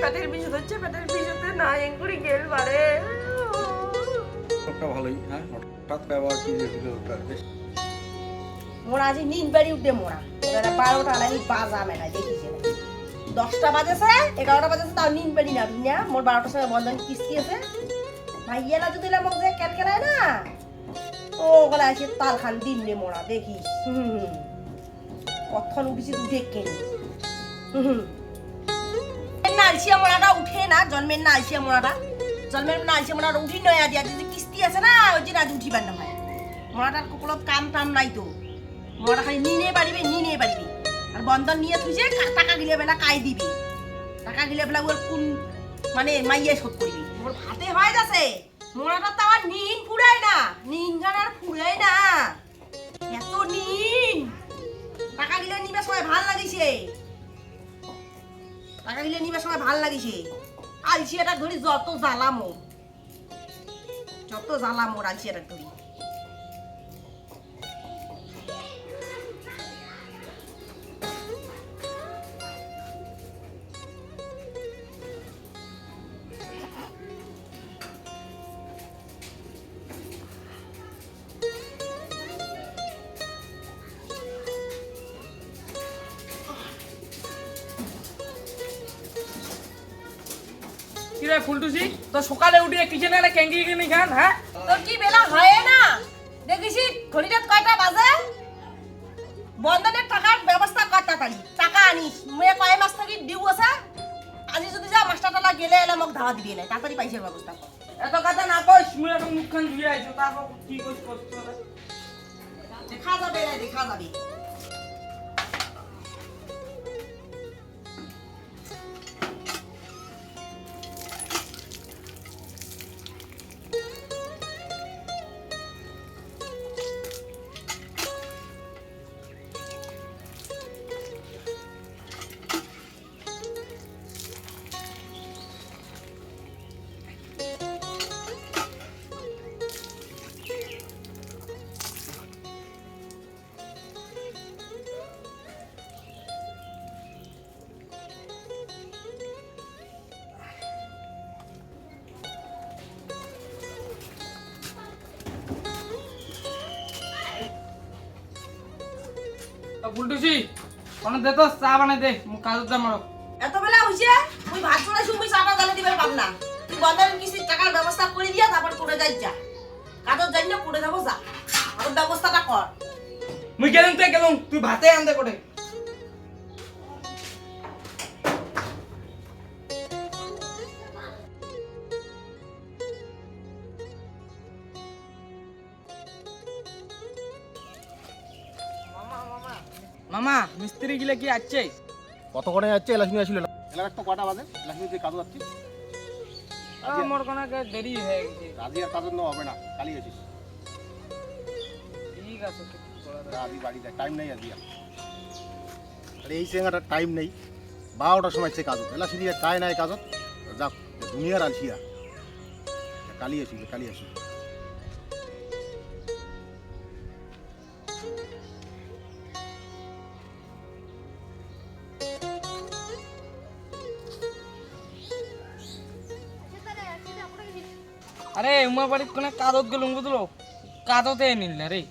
পেটের বিষয় হচ্ছে, পেটের বিষয়তে না এঙ্গুড়ি গেল বারে। একটা ভালোই, হ্যাঁ হঠাৎ ব্যবহার কি দরকার বেশ। মোরা আজি নিন বাড়ি উঠবে মোরা, ওরা 12টা লাগি বাজা মেলা দেখিছে না, 10টা বাজেছে 11টা বাজেছে তাও নিন বাড়ি না না। মোর 12টার সময় বন্ধন কিস্তি আছে, ভাইয়েরা যদি মোক যে কেটকেলায় না তো ওগুলো আসে তাল খান দিন রে মোরা দেখিস। কখন উঠেছি উঠে কেন নালসিয়া মোড়াটা উঠে না, জন্মের না আলসিয়া মোড়াটা, জন্মের না আলসিয়া মোড়াটা উঠি নয় আদি আজ যদি কিস্তি আছে না ওই যে আজ উঠিবার না হয়। মোড়াটার কোকলত কাম টাম নাই তো, মোড়া খালি নিনে পারিবে আর বন্ধন নিয়ে তুই যে টাকা গিলে বেলা কাই দিবি, টাকা গিলে বেলা ওর কোন মানে মাইয়া শোধ করবি। মোর ভাতে হয় যাচ্ছে মোড়াটা তো আমার নিন ফুরায় না, নিন গানার ফুরায় না, এত নিন টাকা গিলে নিবে সবাই ভাল লাগিছে, টাকা গিলে নিবার সময় ভাল লাগিছে। আলসিয়াটা ধরি যত জ্বালামো আলসিয়াটা ধরি। কিরে ফুলটুসি, তো সকালে উঠে কিচেনে এলে ক্যাঙ্গি কিনে খান? হ্যাঁ তোর কি বেলা হয় না দেখিস ঘড়িটা কয়টা বাজে? বন্ধনের টাকার ব্যবস্থা কর, তাড়াতাড়ি টাকা আনিস। মুয়ে কয় মাস থাকি ডিউ আছে, আজি যদি যা মাস্টারটা গেলে এলে মোক ধাওয়া দিবি না, তাড়াতাড়ি পয়সার ব্যবস্থা কর। এত কথা না কইস, মুই এখন মুখখান ধুয়ে আইছো, তারপর কি কইস করছ? দেখা যাবে না, দেখা যাবে। ফুলটুসি কোন দে তো চা বানাই দে, মু কাজত যাম আর। এত বেলা হইছে মুই ভাত চড়াইছি, মুই চাটা জ্বালা দিবার পাব না। তুই বন্ধনের কিস্তির টাকার ব্যবস্থা করে দিয়া তারপর করে যাই, যা কাজত যাই না করে যাবো, যা আর ব্যবস্থাটা কর। মুই গেলাম তুই ভাতে আনতে করে। মামা মিস্ত্রি গিলে কি আছে? কত করে যাচ্ছে লক্ষ্মী আসলে এলাকার তো কটা বাজে? লক্ষ্মী যে কাজ যাচ্ছি মোর কোন দেরি হয়ে গেছে। রাজি আর কাজের হবে না, কালি আসিস। ঠিক আছে, আদি বাড়ি যায়, টাইম নেই আদি। আরে এই সেঙ্গাটার টাইম নেই, 12টার সময় সে কাজত এলা সিরিয়া কায় নাই কাজত যাক দুনিয়ার আলসিয়া। কালি আসি। আরে উমা বাড়ির কোনে কাজত গেলুম বুঝলো, কাজতে নিল না রে।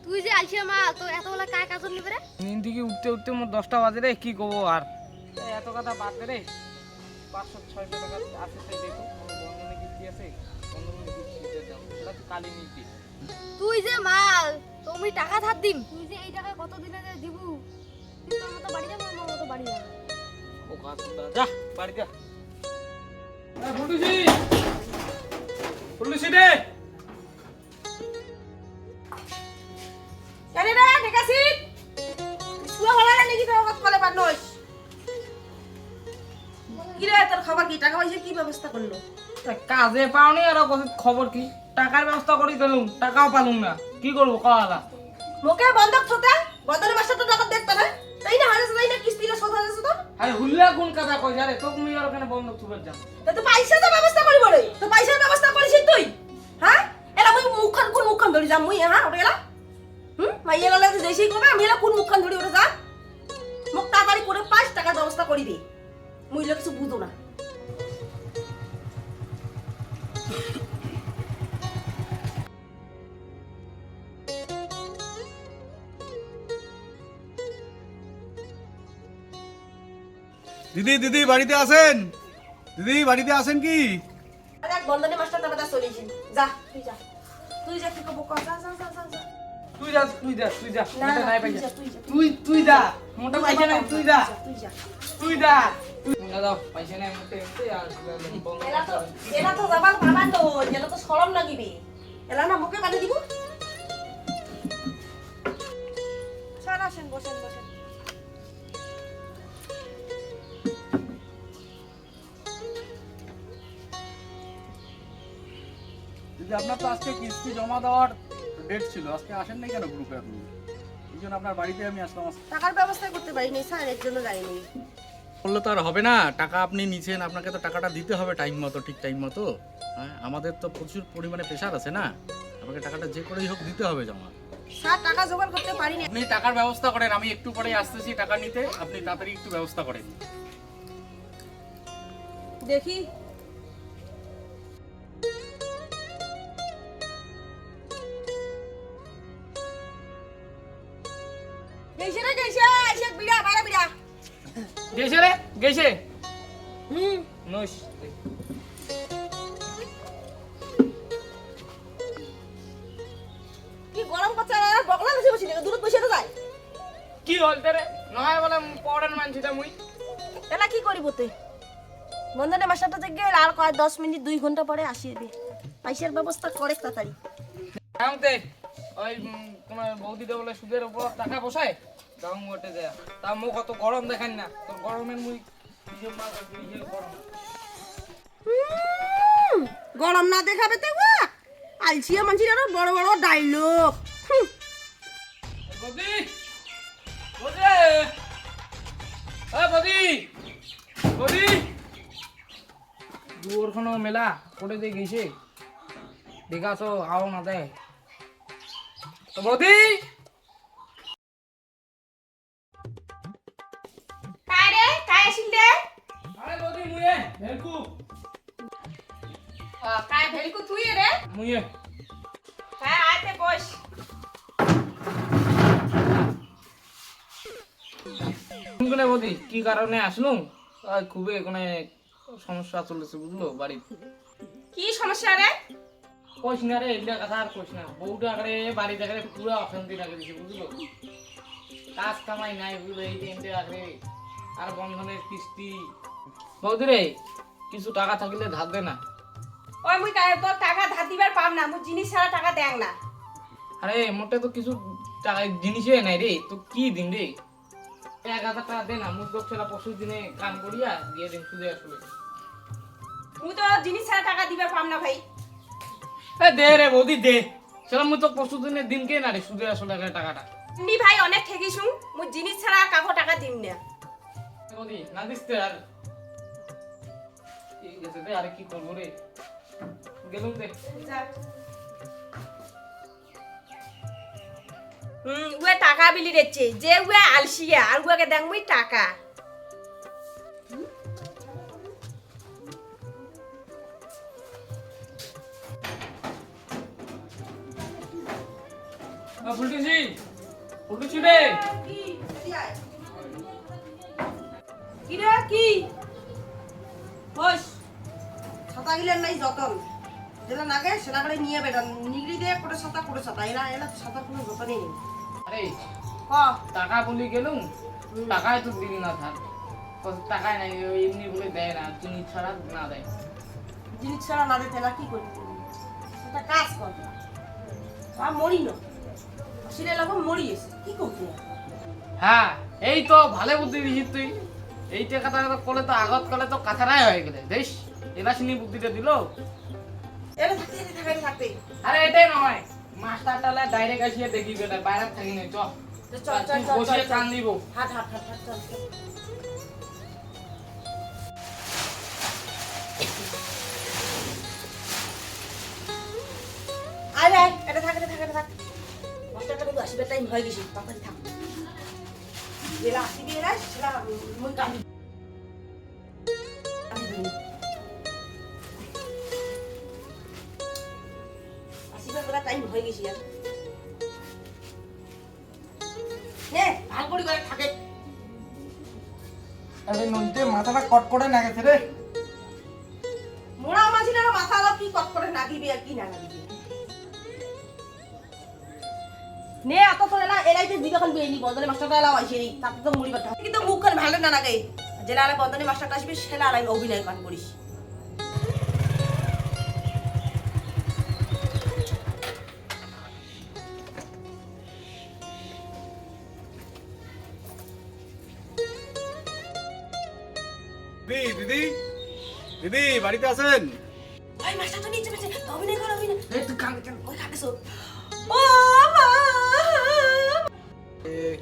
তুই যে আইছিস মা, তো এত বেলা কায় কাজল নিবে রে? নিন থেকে উঠতে মোর 10টা বাজে রে, কি করবো আর। এত কথা বাদ দে রে, 500-600 টাকা আছে সেই দেখো, বন্ধনে কিস্তি আছে, বন্ধনে কিস্তিতে দাও, সেটা তুই কালি নিবি। তুই যে মাল, তুমি টাকা ধার দিম, তুই যে এই টাকা কত দিনে যে দিবু? তুই তোর মতো বাড়ি যাবো, আমার মতো বাড়ি যাবো। ও কাজ যা বাড়ি যা। ফুলটুসি রে, জানি রে দেখাছি শুয়া হলা না নাকি তোর কলে পারনস? কি রে তোর খবর কি? টাকা পয়সা কি ব্যবস্থা করলো? কাজে পাওনি আর খবর কি? টাকার ব্যবস্থা করে দিলুম, টাকাও পালুম না, কি করবো কলা? মোকে বন্ধক থতে বন্ধনের মাস্টারটা টাকা দেখতে না, তাই না হাজার তাই না কিস্তিটা শোধ হয়েছে তো? আরে হুল্লা কোন কথা কই রে, তোকে মুই আর ওখানে বন্ধ থুবে যাম। তা তো পয়সা তো ব্যবস্থা করিব রে, তো পয়সার ব্যবস্থা করিস তুই? হ্যাঁ এলা মুই মুখখান ধরি যাম মুই, হ্যাঁ ওটা এলা মাইয়া গেলে যেই কবে আমি এলা কোন মুখখান ধরি ওটা যা মোক তাড়াতাড়ি করে 5 টাকার ব্যবস্থা করি দে। মুই কিছু বুঝো না, দিদি দিদি বাড়িতে আছেন? দিদি বাড়িতে আছেন কি? আরে এক বন্ধনে মাস্টারটা বাদা চলেছি। যা তুই যা, তুই যা, কি করবো কর, যা যা যা যা যা। তুই যা তুই যা তুই যা না, মোটা নাই তুই পাইছা যা, তুই যা। তুই যা মোটা পাইছা নাই তুই যা তুই যা। তুই যা মোটা দাও পাইছা নাই মোটে এমতে আর এলা তো যাবার পাবা তো, এলা তো শরম লাগিবে। এলা না মুখে বাঁধে দিব। স্যার আসেন, বসেন বসেন। দিদি আপনার তো আজকে কিস্তি জমা দেওয়ার ডেট ছিল, আজকে আসেন নাই কেন গ্রুপে আপনি? এই জন্য আপনার বাড়িতে আমি আসলাম। টাকার ব্যবস্থা করতে পারিনি স্যার, এর জন্য যাইনি। বললে তো আর হবে না, টাকা আপনি নিছেন, আপনাকে তো টাকাটা দিতে হবে টাইম মতো, ঠিক টাইম মতো। হ্যাঁ, আমাদের তো প্রচুর পরিমাণে প্রেশার আছে না, আপনাকে টাকাটা যে করেই হোক দিতে হবে জমা। স্যার টাকা জোগাড় করতে পারিনি। আপনি টাকার ব্যবস্থা করেন, আমি একটু পরে আসতেছি টাকা নিতে, আপনি তাড়াতাড়ি একটু ব্যবস্থা করেন। দেখি গেছে রে গেছে, এসে বিড়া বাইরে বিড়া। গেছে রে গেছে হুম নইস কি গরম করছে না, বকলা বসে বসে দূর বসে তো যায়। কি হলতে রে নয় বলে পড়ান মানছিটা মুই এলা কি করিব তে? বন্ধনে মাস্টারটা থেকে আর কয় 10 মিনিট 2 ঘন্টা পরে আসিবে। পয়সার ব্যবস্থা করে তাড়াতাড়ি। আমতে ওই তোমার বৌদিটা বলে সুদের উপর টাকা বসায় দাম ওটে দেয়া তা মুখ অত গরম দেখান না, তোর গরমের মুই নিজে মাছ নিজে গরম গরম না দেখাবে তো আলসিয়া মানছির আরো বড় বড় ডায়লগ। বৌদি বৌদি বৌদি বৌদি দুয়ারখানো মেলা করে দিয়ে গেছে দেখা তো আও না দেয় তো বৌদি কারে কায় আসিলে? আরে বৌদি মুয়ে ভেলকু কায় ভেলকু তুই রে? মুয়ে হ্যাঁ আইতে বস। কোনে বৌদি কি কারণে আসলুম খুবই এখানে সমস্যা চলেছে বুঝলো বাড়িতে। কি সমস্যা রে? কইস না রে এগুলা কথা আর কইস না, বউটা আগে বাড়ি দেখে পুরো অশান্তি লাগে দিছে বুঝলো, কাজ কামাই নাই বুঝলো, এই টাইমটা আগে আর বন্ধনের কিস্তি। বৌদি রে কিছু টাকা থাকলে ধার দে না। ওই মুই তোর টাকা ধার দিবার পাম না, মুই জিনিস ছাড়া টাকা দেং না। আরে মোটে তো কিছু টাকা জিনিসই নাই রে, তো কি দিন রে 1000 টাকা দে না, মুখ লোক ছেড়া পরশু দিনে কাম করিয়া দিয়ে দিন সুদে আসলে। মুই তো জিনিস ছাড়া টাকা দিবার পাম না ভাই। দে রে বৌদি দে, সেটা মুই তো পরশু দিনে দিনকে না রে সুদে আসলে টাকাটা। নি ভাই অনেক ঠেকিছুম, মুই জিনিস ছাড়া কাকো টাকা দিম না। বৌদি না দিসতে আর এই গেছে দে, আরে কি করবো রে গেলুম দে। উয়ে টাকা বিলি দিচ্ছে যে উয়ে আলসিয়া আর উয়াকে দেখ মুই টাকা। ফুলটুসি ফুলটুসি রে কি রে কি বস ছাতা গিলেন নাই যতন যেটা লাগে সেটা করে নিয়ে বেড়ান নিগড়ি দিয়ে করে ছাতা এলা এলা ছাতা কোনো যতনই নেই। আরে হ টাকা বলি গেলুম টাকায় তো দিলি না থাক, টাকায় নাই ওই এমনি বলে দেয় না, জিনিস ছাড়া না দেয়। জিনিস ছাড়া না দিতে না কি করবি? একটা কাজ কর, মরি না সিলে লাগো মরি গেছে কি করবি? হ্যাঁ এই তো ভালো বুদ্ধি দিছিস তুই, এই টাকাটা করলে তো আগত করলে তো কাছাড়াই হয়ে গেলে দেশ এলা সিনি বুদ্ধিটা দিল। এটা থাকতে থাকতে আরে এটাই নয় মাস্টারটা ডাইরেক্ট আসিয়ে দেখি বেটা বাইরে থাকি নাই, চল চল চল চল বসিয়ে টান দিব। হাট হাট হাট হাট চল আয় আয় এটা থাক মাস্টারটা কিন্তু আসিবার টাইম হয়ে গেছে, তাড়াতাড়ি থাক। যেটা আসিবি এরা সেটা মুই কামি আসিবার বেলা টাইম হয়ে গেছে আর নে ভাল করে থাকে। আরে নইতে মাথাটা কটকটে না গেছে রে। মোড়া মাঝিটার মাথা আলাপ কি কট করে নাগিবি আর কি না নাগিবি নে এত তো এলাইতে দিবে খান বেনি বদলে মাস্টারটা এলাও আইছে নি তাতে তো মুড়ি বাটা কিন্তু মুখ খান ভালো না লাগে জেলা আরে বদলে মাস্টারটা আসবে সেলা আলাই অভিনয় কান করিস দিদি দিদি বাড়িতে আছেন? ওই মাস্টারটা নিচে বসে অভিনয় কর অভিনয় এই তুই কান কান ওই কাটেছো ও মা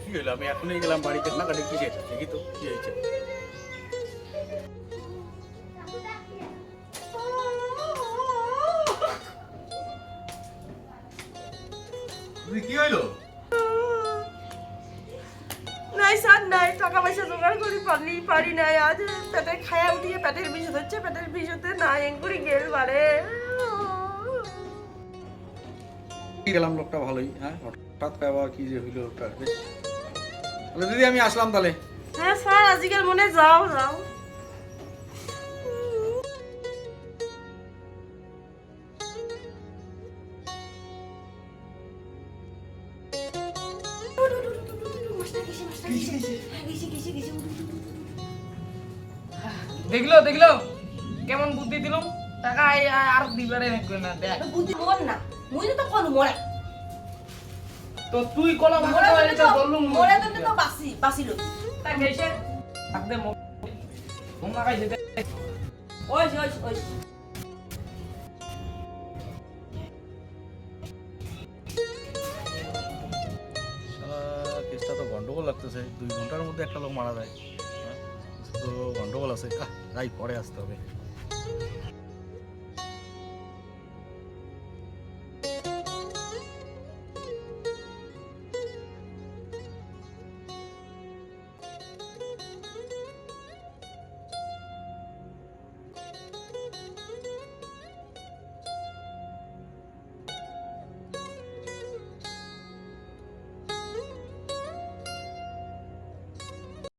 কি হলো? আমি এখনই গেলাম বাড়িতে, না কাটে কি সেটা দেখি তো কি হয়েছে। দিদি কি হইলো? নাই স্যার নাই টাকা পয়সা জোগাড় করি পারি নাই আজ পেটে খায়া উঠিয়ে পেটের বিষ হচ্ছে পেটের বিষ হতে না এঙ্গুরি গেল বারে কি গেলাম লোকটা ভালোই, হ্যাঁ হঠাৎ করে আবার কি যে হইলো লোকটা বেশ। তাহলে দিদি আমি আসলাম তাহলে। হ্যাঁ স্যার আজকাল মনে যাও যাও দেখলো দেখলো কেমন বুদ্ধি দিলাম, টাকা আর দিবারে না দেখ। বুদ্ধি মন না মুই তো কোন মরে তো তুই কোলা মরে ভাষা তো এটা বললুম মরে তো বাসিলো তা গেছে থাকতে ঘুম লাগাই যেতে। ওই ওই ওই শালা কেসটা তো গন্ডগোল লাগতেছে, 2 ঘন্টার মধ্যে একটা লোক মারা যায়, হ্যাঁ? তো গন্ডগোল আছে, যাই পরে আসতে হবে।